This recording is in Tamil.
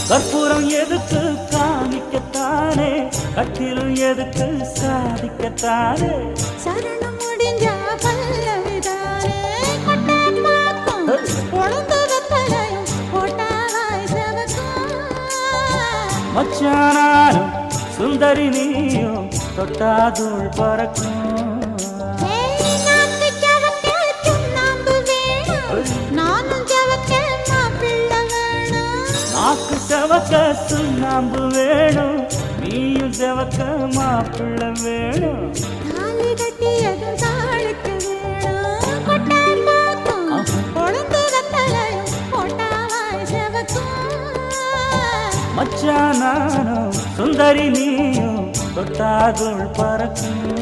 கற்பூரம் எதுக்கு காமிக்கத்தானே, கட்டிலும் எதுக்கு சாதிக்கத்தானே. சரணம் முடிஞ்சா பல்லவிதானே, கொட்டான் பாக்கும் கொழுந்து வெத்தலையும் கொட்டாவாய் செவக்கும். மச்சானாரும் சுந்தரி நீயும் தொட்டாதூள் பறக்கும். நாக்கு செவக்க சுண்ணாம்பு வேணும், நீயும் செவக்க மாப்பிள்ள வேணும். தாலி கட்டியதும் தாளுக்கு வேணும், கொட்டான் பாக்கும் கொழுந்து வெத்தலையும் கொட்டாவாய் செவக்கும். மச்சானாரும் சுந்தரி நீயும் தொட்டாதூள் பறக்கும்.